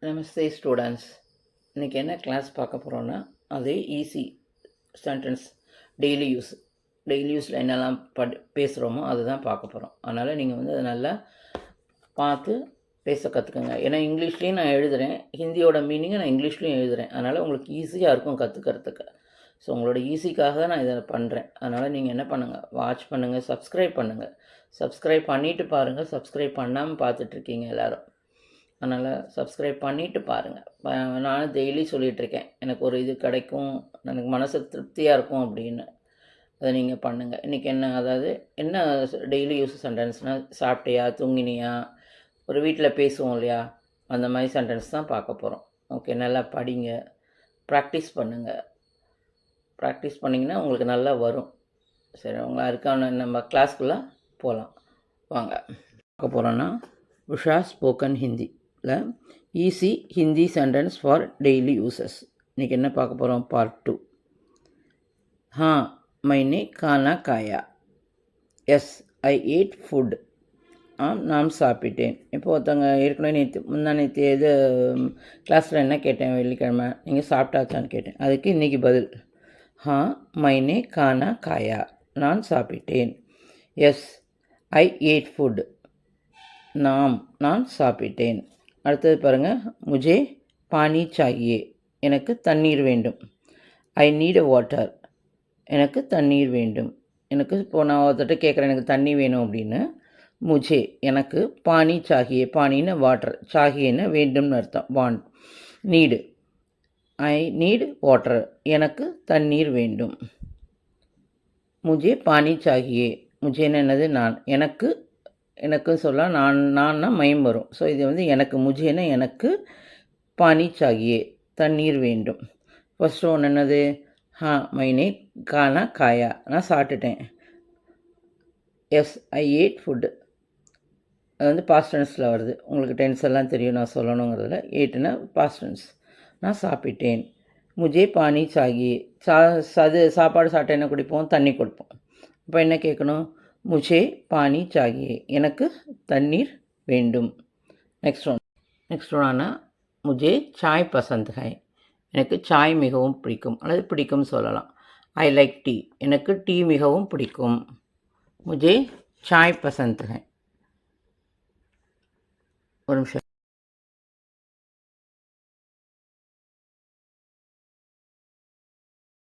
நமஸ்தே students. இன்றைக்கி என்ன class பார்க்க போகிறோன்னா, அதே ஈஸி சென்டென்ஸ் டெய்லி யூஸில் என்னெல்லாம் பேசுகிறோமோ அதுதான் பார்க்க போகிறோம். அதனால் நீங்கள் வந்து அதை நல்லா பார்த்து பேச கற்றுக்குங்க. ஏன்னா இங்கிலீஷ்லேயும் நான் எழுதுகிறேன், ஹிந்தியோட மீனிங்கை நான் இங்கிலீஷ்லேயும் எழுதுகிறேன். அதனால் உங்களுக்கு ஈஸியாக இருக்கும் கற்றுக்கிறதுக்கு. ஸோ உங்களோட ஈஸிக்காக தான் நான் இதை பண்ணுறேன். அதனால் நீங்கள் என்ன பண்ணுங்கள், வாட்ச் பண்ணுங்கள், சப்ஸ்கிரைப் பண்ணுங்கள். சப்ஸ்கிரைப் பண்ணிவிட்டு பாருங்கள், சப்ஸ்கிரைப் பண்ணாமல் பார்த்துட்ருக்கீங்க எல்லோரும். அதனால் சப்ஸ்கிரைப் பண்ணிவிட்டு பாருங்கள். நானும் டெய்லி சொல்லிகிட்ருக்கேன், எனக்கு ஒரு இது கிடைக்கும், எனக்கு மனசு திருப்தியாக இருக்கும் அப்படின்னு. அதை நீங்கள் பண்ணுங்கள். இன்றைக்கி என்ன டெய்லி யூஸ் சென்டென்ஸ்னால், சாப்பிட்டியா, தூங்கினியா, ஒரு வீட்டில் பேசுவோம் இல்லையா, அந்த மாதிரி சென்டென்ஸ் தான் பார்க்க போகிறோம். ஓகே, நல்லா படிங்க, ப்ராக்டிஸ் பண்ணுங்கள். ப்ராக்டிஸ் பண்ணிங்கன்னா உங்களுக்கு நல்லா வரும். சரி, உங்களை அதுக்கான நம்ம கிளாஸ்க்குள்ளே போகலாம் வாங்க. பார்க்க போகிறோன்னா Usha spoken Hindi easy Hindi sentence for daily uses. இன்றைக்கி என்ன பார்க்க போகிறோம், பார்ட் 2. मैंने खाना खाया. Yes, I eat food. நான் சாப்பிட்டேன். இப்போ ஒருத்தவங்க ஏற்கனவே முந்தானேற்று இது கிளாஸில் என்ன கேட்டேன், வெள்ளிக்கிழமை, நீங்கள் சாப்பிட்டாச்சான்னு கேட்டேன். அதுக்கு இன்றைக்கி பதில் मैंने खाना खाया, நான் சாப்பிட்டேன். எஸ், ஐ ஈட் ஃபுட், நான் சாப்பிட்டேன். அடுத்தது பாருங்கள், முझे பானி சாகியே, எனக்கு தண்ணீர் வேண்டும். ஐ நீட் வாட்டர், எனக்கு தண்ணீர் வேண்டும். எனக்கு இப்போ நான் ஒருத்தட்ட கேட்குறேன், எனக்கு தண்ணி வேணும் அப்படின்னு. முझे, எனக்கு, பானி சாகியே, பானின்னு வாட்டர், சாகியேன்னு வேண்டும்னு அர்த்தம், want. Need, I need water, எனக்கு தண்ணீர் வேண்டும். முझे பானி சாகியே, முझேன்னு என்னது, நான், எனக்கு சொல்லலாம், நான்னா மயம் வரும். ஸோ இது வந்து எனக்கு, முझेன்னா எனக்கு, பானி சாகியே, தண்ணீர் வேண்டும். ஃபஸ்ட்டு ஒன்று என்னது, मैंने खाना खाया, நான் சாப்பிட்டுட்டேன். எஸ், ஐ ஈட் ஃபுட்டு, அது வந்து பாஸ்ட் டென்ஸில் வருது. உங்களுக்கு டென்ஸ் எல்லாம் தெரியும் நான் சொல்லணுங்கிறதுல. ஈட்டுனா பாஸ்ட் டென்ஸ், நான் சாப்பிட்டேன். முझे பானி சாகியே, சாப்பாடு சாப்பிட்டா என்ன குடிப்போம், தண்ணி குடிப்போம். அப்போ என்ன கேட்கணும், முझे பானி சாகியே, எனக்கு தண்ணீர் வேண்டும். நெக்ஸ்ட் ஒன் முझे சாய் பசந்த் ஹை, எனக்கு சாய் மிகவும் பிடிக்கும் அல்லது பிடிக்கும் சொல்லலாம். ஐ லைக் டீ, எனக்கு டீ மிகவும் பிடிக்கும். முझे சாய் பசந்த் ஹை. ஒரு நிமிஷம்.